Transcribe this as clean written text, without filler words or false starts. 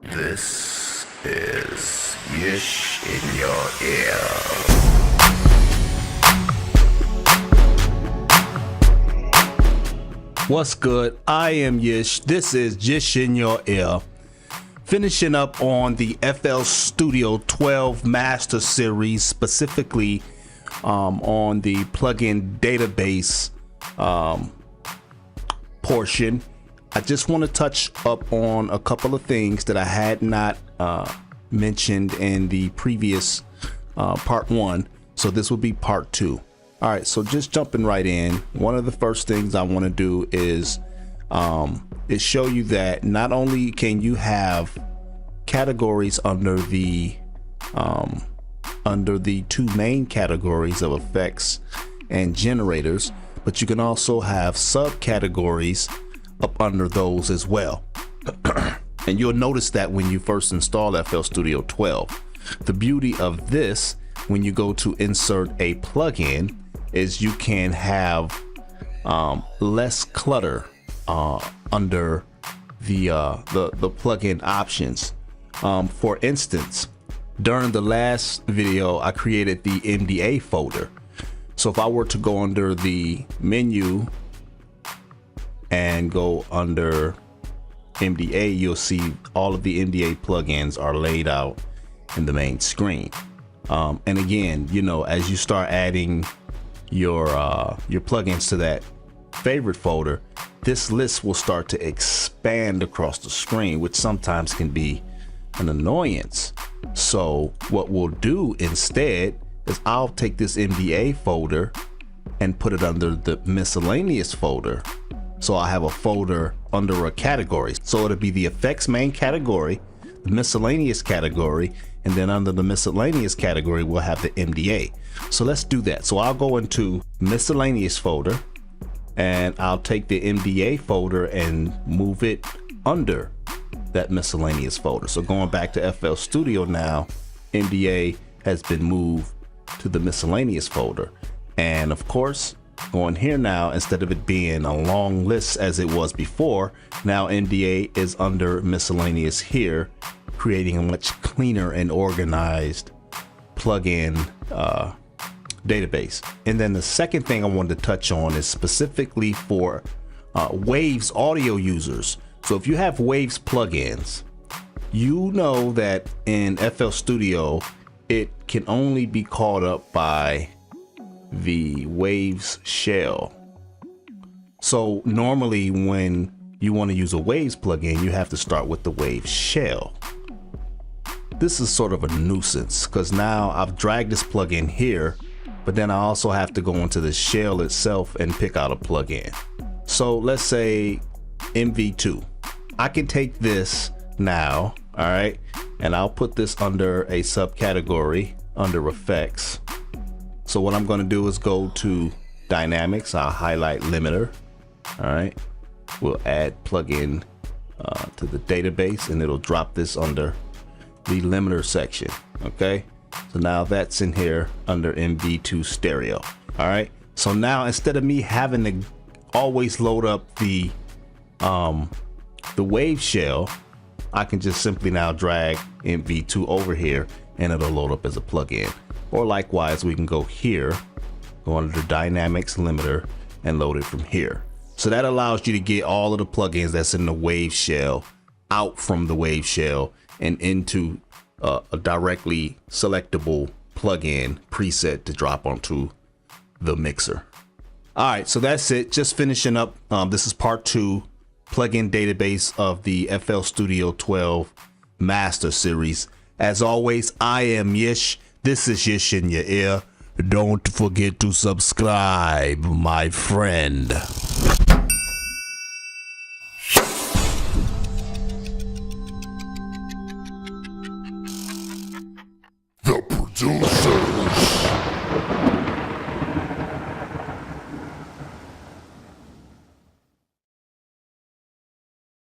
This is Yish in your ear. What's good? I am Yish. This is Yish in your ear. Finishing up on the FLStudio 12 Master Series, specifically on the plugin database portion. I just want to touch up on a couple of things that I had not mentioned in the previous part one. So this will be part two. All right, so just jumping right in. One of the first things I want to do is show you that not only can you have categories under the two main categories of effects and generators, but you can also have subcategories up under those as well. And you'll notice that when you first install FLStudio 12. The beauty of this, when you go to insert a plugin, is you can have less clutter under the plugin options. For instance, during the last video, I created the MDA folder. So if I were to go under the menu and go under MDA, you'll see all of the MDA plugins are laid out in the main screen. And again, you know, as you start adding your plugins to that favorite folder, this list will start to expand across the screen, which sometimes can be an annoyance. So what we'll do instead is I'll take this MDA folder and put it under the miscellaneous folder. So I have a folder under a category. So it'll be the effects main category, the miscellaneous category, and then under the miscellaneous category, we'll have the MDA. So let's do that. So I'll go into miscellaneous folder and I'll take the MDA folder and move it under that miscellaneous folder. So going back to FLStudio now, MDA has been moved to the miscellaneous folder. And of course, going here now, instead of it being a long list as it was before, now MDA is under miscellaneous here, creating a much cleaner and organized plugin database. And then the second thing I wanted to touch on is specifically for Waves audio users. So if you have Waves plugins, you know that in FLStudio, it can only be called up by the Waves shell. So normally when you want to use a Waves plugin, you have to start with the Waves shell. This is sort of a nuisance because now I've dragged this plugin here, but then I also have to go into the shell itself and pick out a plugin. So let's say MV2. I can take this now, all right, and I'll put this under a subcategory under effects. So what I'm going to do is go to dynamics. I'll highlight limiter. All right, we'll add plugin to the database and it'll drop this under the limiter section. Okay, so now that's in here under MV2 stereo. All right, so now instead of me having to always load up the Wave shell, I can just simply now drag MV2 over here and it'll load up as a plugin. Or likewise, we can go here, go under dynamics limiter and load it from here. So that allows you to get all of the plugins that's in the Wave shell out from the Wave shell and into a directly selectable plugin preset to drop onto the mixer. All right, so that's it. Just finishing up. This is part two, plugin database of the FLStudio 12 Master Series. As always, I am Yish. This is Yish in your ear. Don't forget to subscribe, my friend. The producer.